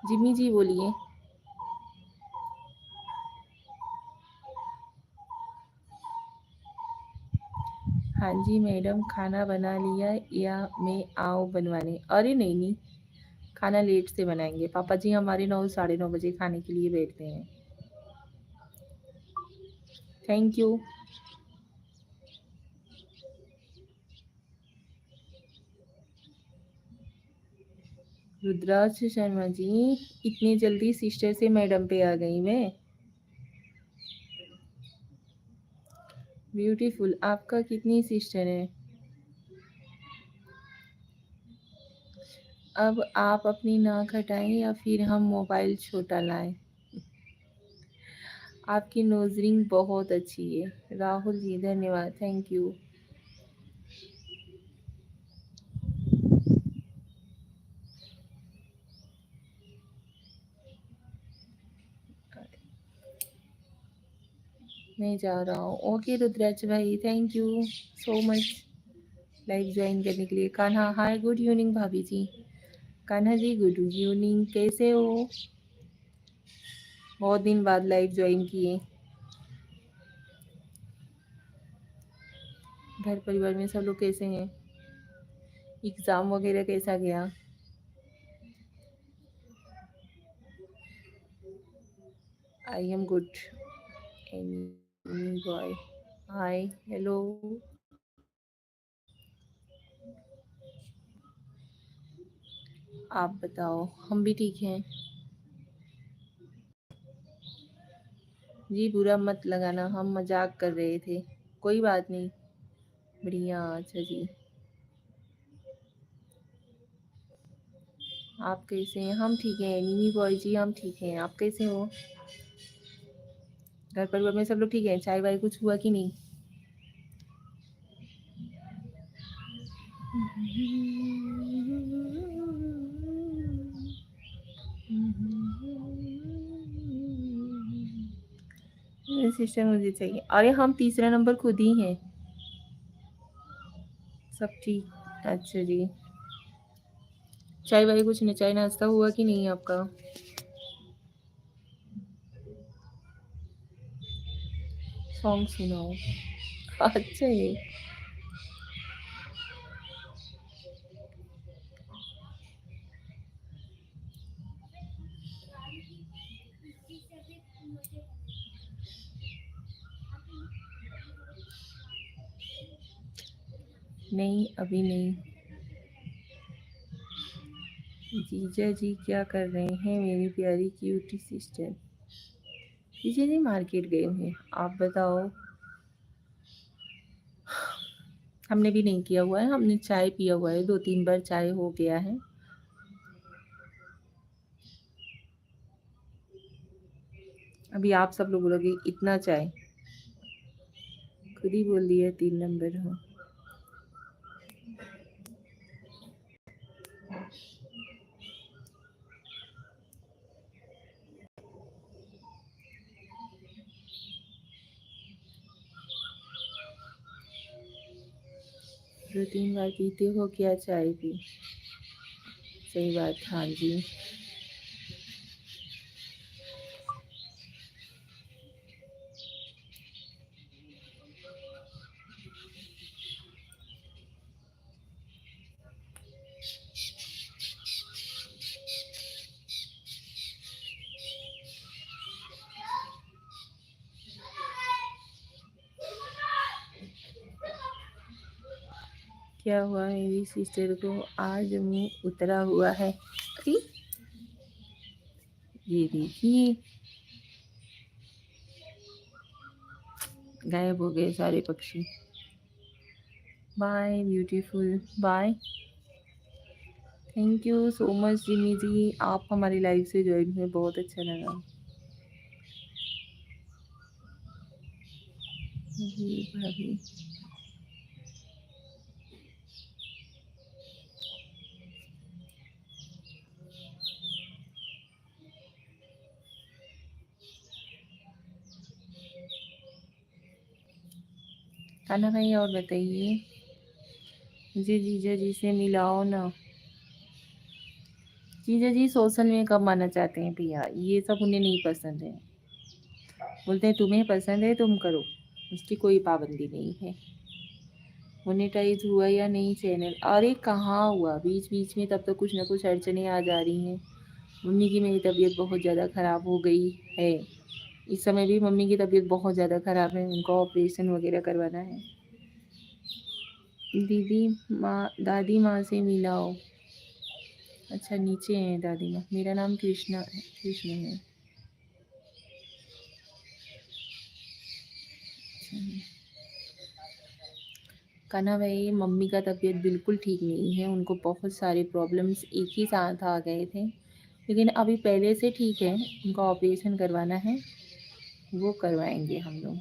जिम्मी जी बोलिए। हाँ जी मैडम, खाना बना लिया या मैं आऊँ बनवाने? अरे नहीं नहीं, खाना लेट से बनाएंगे। पापा जी हमारे 9 साढ़े 9 बजे खाने के लिए बैठते हैं। Thank you. रुद्राक्ष शर्मा जी, इतनी जल्दी सिस्टर से मैडम पे आ गई मैं। ब्यूटीफुल, आपका कितनी सिस्टर है? अब आप अपनी नाक हटाएं या फिर हम मोबाइल छोटा लाएं? आपकी नोजरिंग बहुत अच्छी है। राहुल जी धन्यवाद, थैंक यू। मैं जा रहा हूँ। ओके रुद्राक्ष भाई, thank you so much live join करने के लिए। कान्हा, हाय गुड इवनिंग भाभी जी। कान्हा जी गुड इवनिंग, कैसे हो? बहुत दिन बाद लाइव ज्वाइन किए। घर परिवार में सब लोग कैसे हैं? एग्ज़ाम वगैरह कैसा गया? I am good. Any boy, hi hello. आप बताओ, हम भी ठीक हैं। जी बुरा मत लगाना, हम मजाक कर रहे थे। कोई बात नहीं। बढ़िया। अच्छा जी, आप कैसे हैं? हम ठीक हैं निमी बॉय जी, हम ठीक हैं। आप कैसे हो? घर परिवार में सब लोग ठीक हैं? चाय वाय कुछ हुआ कि नहीं? सिस्टर मुझे चाहिए। अरे हम तीसरा नंबर खुद ही हैं। सब ठीक। अच्छा जी, चाय वाय कुछ नहीं, चाय नाश्ता हुआ कि नहीं आपका? सॉन्ग सुनाओ। अच्छा है। नहीं अभी नहीं। जीजा जी क्या कर रहे हैं मेरी प्यारी क्यूटी सिस्टर? जीजा जी मार्केट गए हुए हैं। आप बताओ। हमने भी नहीं किया हुआ है, हमने चाय पिया हुआ है, 2-3 बार चाय हो गया है। अभी आप सब लोग बोलोगे इतना चाय, खुद ही बोल दिया 3 नंबर हो। 2-3 बार पीते हो क्या चाय भी? सही बात, हाँ जी। क्या हुआ मेरी सिस्टर को? आज मुंह उतरा हुआ है। अरे ये देखिए, गायब हो गए सारे पक्षी। Bye beautiful, bye. Thank you so much Jimmy ji, आप हमारी लाइफ से ज्वाइन हुए, बहुत अच्छा लगा। जी भाभी। खाना खाइए और बताइए। मुझे जीजा जी से मिलाओ ना। जीजा जी सोशल में कम आना चाहते हैं भैया, ये सब उन्हें नहीं पसंद है। बोलते हैं तुम्हें पसंद है तुम करो, उसकी कोई पाबंदी नहीं है। मोनेटाइज हुआ या नहीं चैनल? अरे कहाँ हुआ, बीच बीच में तब तो कुछ ना कुछ अड़चने आ जा रही हैं। मम्मी की मेरी तबीयत बहुत ज़्यादा ख़राब हो गई है। इस समय भी मम्मी की तबीयत बहुत ज़्यादा ख़राब है, उनका ऑपरेशन वगैरह करवाना है। दीदी माँ, दादी माँ से मिलाओ। अच्छा नीचे हैं दादी माँ। मेरा नाम कृष्णा है, कृष्ण है। कान्हा भाई, मम्मी का तबीयत बिल्कुल ठीक नहीं है, उनको बहुत सारे प्रॉब्लम्स एक ही साथ आ गए थे, लेकिन अभी पहले से ठीक है। उनका ऑपरेशन करवाना है, वो करवाएंगे हम लोग।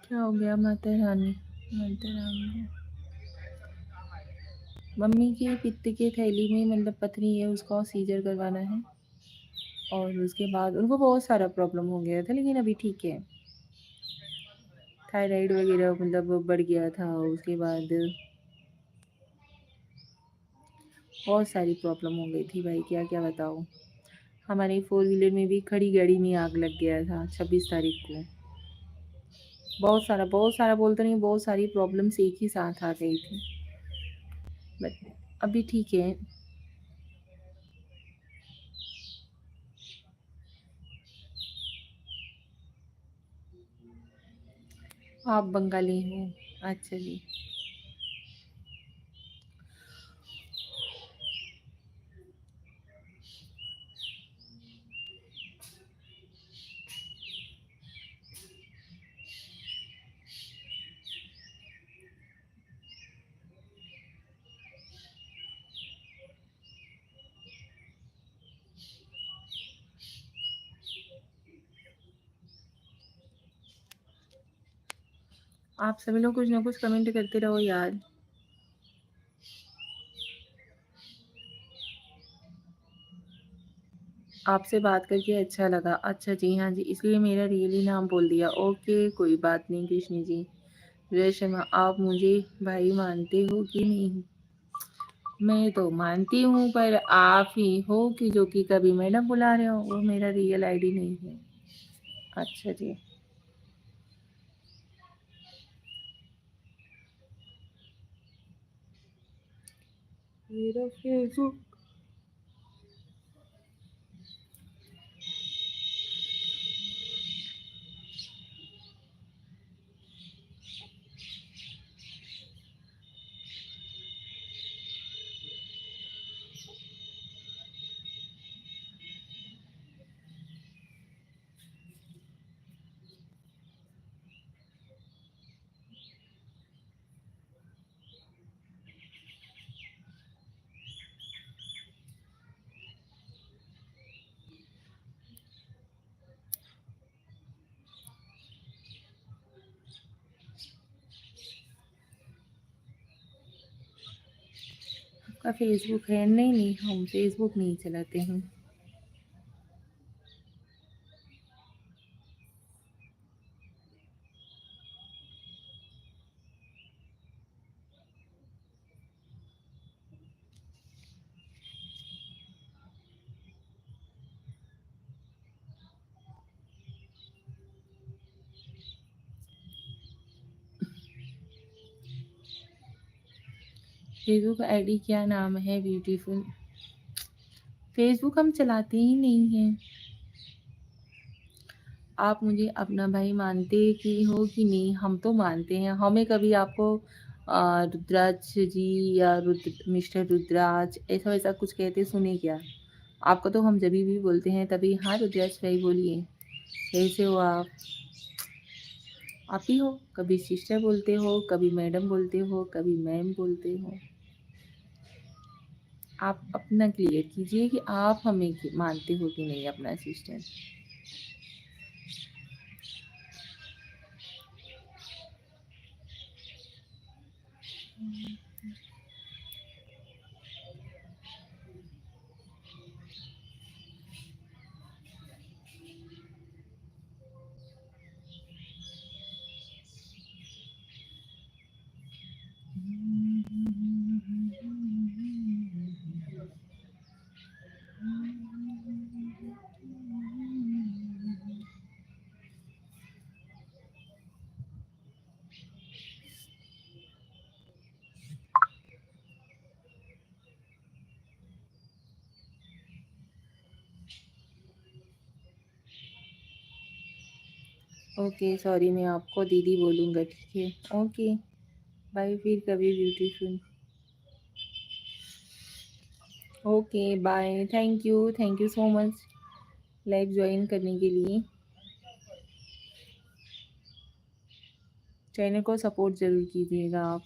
क्या हो गया माता रानी? माता रानी, मम्मी की पित्त की थैली में मतलब पथरी है, उसका सीजर करवाना है। और उसके बाद उनको बहुत सारा प्रॉब्लम हो गया था, लेकिन अभी ठीक है। थायराइड वगैरह मतलब बढ़ गया था, उसके बाद बहुत सारी प्रॉब्लम हो गई थी भाई, क्या क्या बताओ। हमारे 4 व्हीलर में भी खड़ी गाड़ी में आग लग गया था 26 तारीख को। बहुत सारा बोलते नहीं, बहुत सारी प्रॉब्लम्स एक ही साथ आ गई थी। बट अभी ठीक है। आप बंगाली हो? अच्छा जी। आप सभी लोग कुछ ना कुछ कमेंट करते रहो यार। आपसे बात करके अच्छा लगा। अच्छा जी, हाँ जी, इसलिए मेरा रियली नाम बोल दिया। ओके, कोई बात नहीं कृष्ण जी। विजय शर्मा, आप मुझे भाई मानते हो कि नहीं? मैं तो मानती हूँ, पर आप ही हो कि जो कि कभी मैडम बुला रहे हो, वो मेरा रियल आईडी नहीं है। अच्छा जी। मेरा फेसबुक, आपका फेसबुक है? नहीं नहीं, हम फेसबुक नहीं चलाते हैं। फेसबुक आईडी क्या नाम है? ब्यूटीफुल। फेसबुक हम चलाते ही नहीं हैं। आप मुझे अपना भाई मानते कि हो कि नहीं? हम तो मानते हैं। हमें कभी आपको रुद्राज जी या मिस्टर रुद्राज ऐसा वैसा कुछ कहते सुने क्या? आपको तो हम जभी भी बोलते हैं तभी हाँ रुद्राज भाई बोलिए, कैसे हो आप ही हो। कभी सिस्टर बोलते हो, कभी मैडम बोलते हो, कभी मैम बोलते हो। आप अपना क्लियर कीजिए कि आप हमें मानते हो कि नहीं अपना सिस्टर। ओके सॉरी, मैं आपको दीदी बोलूँगा, ठीक है? ओके बाय, फिर कभी beautiful. Okay bye, thank you so much live join करने के लिए। चैनल को सपोर्ट ज़रूर कीजिएगा आप।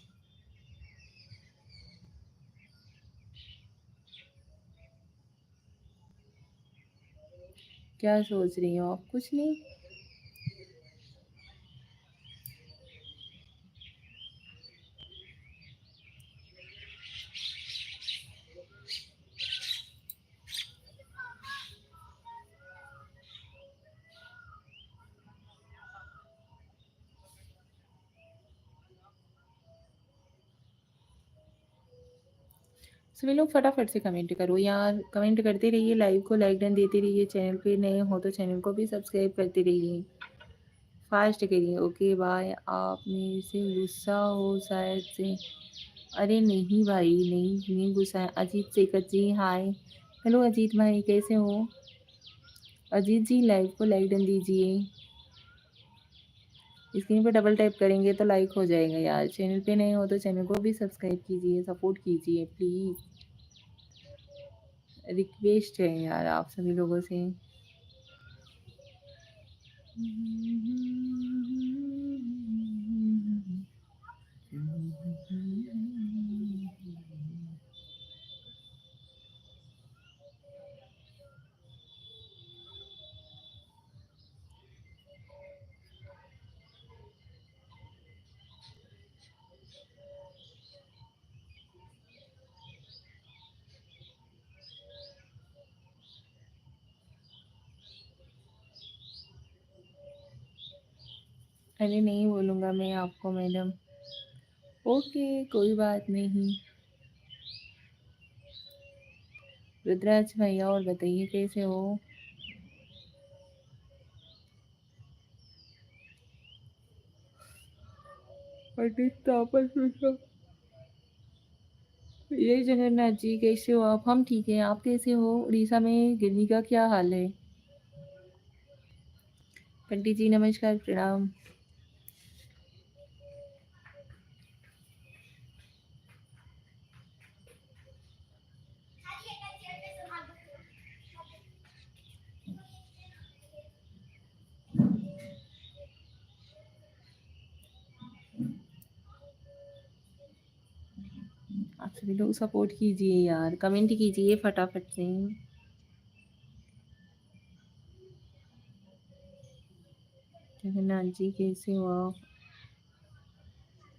क्या सोच रही हो आप? कुछ नहीं। सभी लोग फटाफट से कमेंट करो यार, कमेंट करते रहिए, लाइव को लाइक डन देते रहिए, चैनल पे नए हो तो चैनल को भी सब्सक्राइब करते रहिए। फास्ट करिए। Okay bye. आप मेरे से गुस्सा हो शायद से। अरे नहीं भाई, नहीं नहीं गुस्सा है। अजीत सेकत जी हाय। हेलो अजीत भाई, कैसे हो? अजीत जी लाइव को लाइक डन दीजिए। स्क्रीन पे डबल टैप करेंगे तो लाइक हो जाएगा यार। चैनल पे नए हो तो चैनल को भी सब्सक्राइब कीजिए, सपोर्ट कीजिए प्लीज़। रिक्वेस्ट है यार आप सभी लोगों से। अरे नहीं बोलूँगा मैं आपको मैडम। ओके कोई बात नहीं। रुद्राज भैया और बताइए कैसे हो? पंडित तापस मिश्रा। जय जगन्नाथ जी, कैसे हो आप? हम ठीक हैं, आप कैसे हो? उड़ीसा में गर्मी का क्या हाल है? पंडित जी नमस्कार, प्रणाम। आप सभी लोग सपोर्ट कीजिए यार, कमेंट कीजिए फटाफट से। जगन्नाथ जी कैसे हो आप?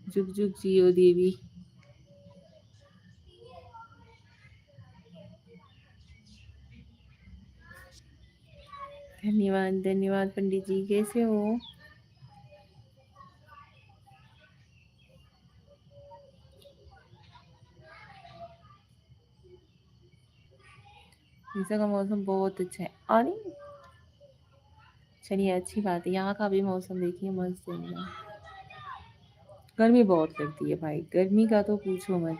जुग जुग जियो देवी। धन्यवाद धन्यवाद पंडित जी, कैसे हो? उड़ीसा का मौसम बहुत अच्छा है। अरे चलिए अच्छी बात है, यहाँ का भी मौसम देखिए मस्त है एकदम। गर्मी बहुत लगती है भाई, गर्मी का तो पूछो मत।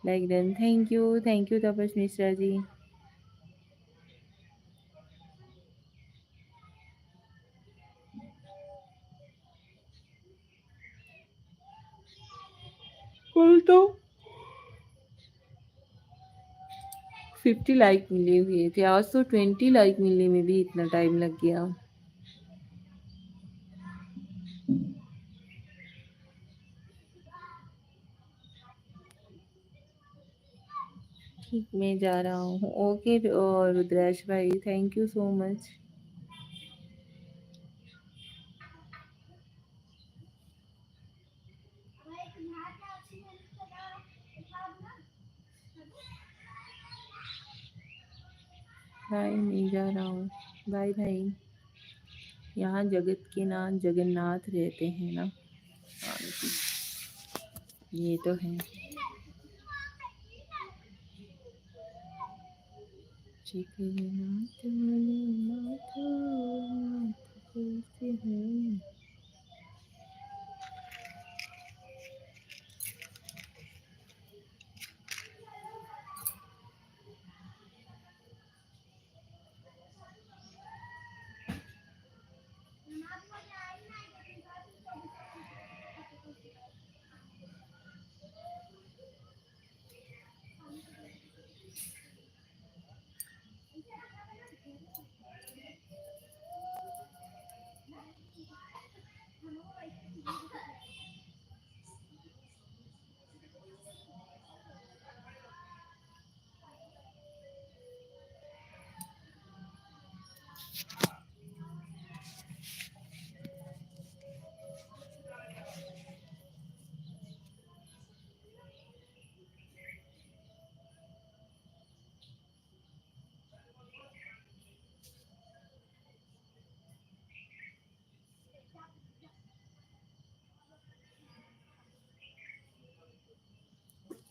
Like done, thank you Tapas Mishra ji. कल तो 50 लाइक मिले हुए थे, आज तो 20 लाइक मिलने में भी इतना टाइम लग गया। ठीक, मैं जा रहा हूँ। ओके रुद्राश भाई, thank you so much. Bye, मैं जा रहा हूँ। बाय भाई। यहाँ जगत के नाथ जगन्नाथ रहते हैं ना। हाँ जी, ये तो है। जगन्नाथ नाथ नाथ कैसे हैं?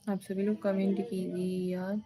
आप सभी लोग कमेंट कीजिए यार।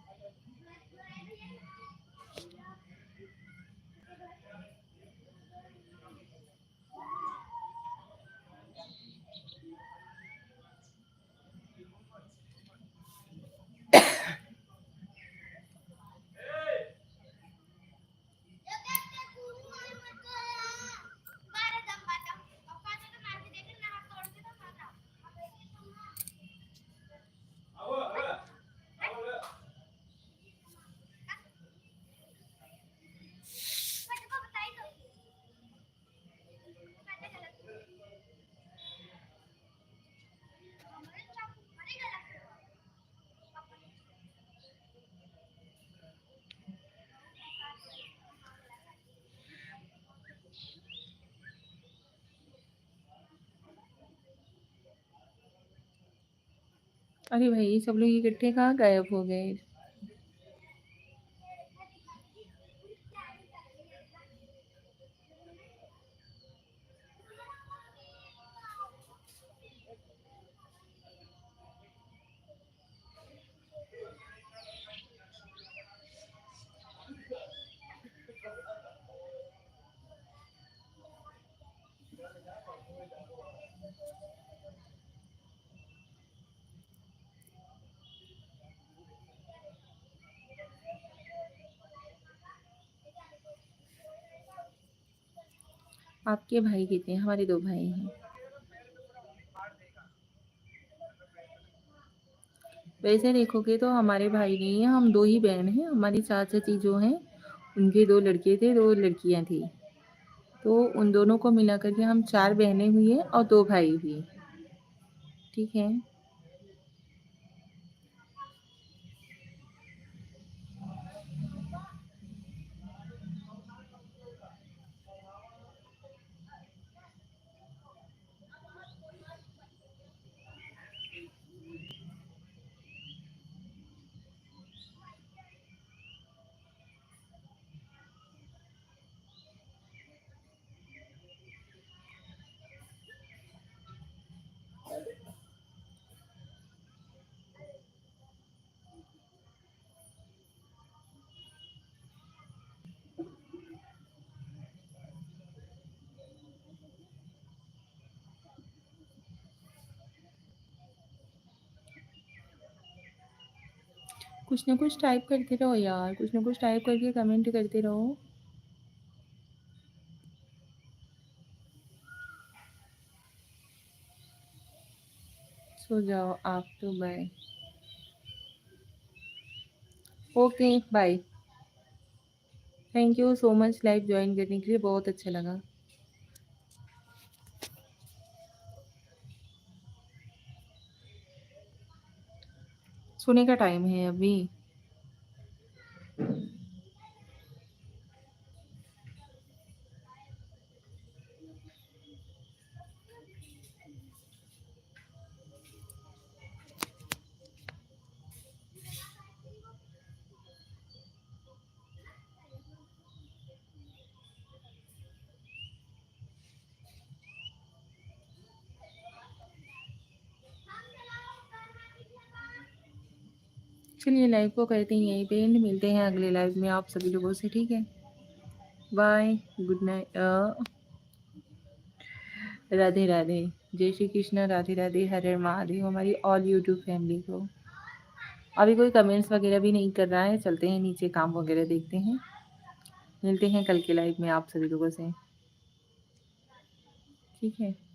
अरे भाई सब लोग इकट्ठे कहाँ गायब हो गए? आपके भाई कितने हैं? हमारे 2 भाई हैं। वैसे देखोगे तो हमारे भाई नहीं है, हम 2 ही बहन हैं। हमारी चाचा-चाची जो हैं, उनके 2 लड़के थे, 2 लड़कियाँ थी। तो उन दोनों को मिला कर के हम 4 बहनें हुई हैं और 2 भाई हुए। ठीक है? कुछ ना कुछ टाइप करते रहो यार, कुछ ना कुछ टाइप करके कमेंट करते रहो। सो जाओ आप तो, bye. Okay, bye. Thank you so much live join करने के लिए, बहुत अच्छा लगा। सोने का टाइम है अभी। चलिए लाइव को करते हैं यहीं पे एंड, मिलते हैं अगले लाइव में आप सभी लोगों से, ठीक है? Bye, good night. Radhe Radhe, जय श्री कृष्ण, राधे राधे, हर हर महादेव हमारी ऑल यूट्यूब फैमिली को। अभी कोई कमेंट्स वगैरह भी नहीं कर रहा है, चलते हैं नीचे काम वगैरह देखते हैं। मिलते हैं कल के लाइव में आप सभी लोगों से, ठीक है?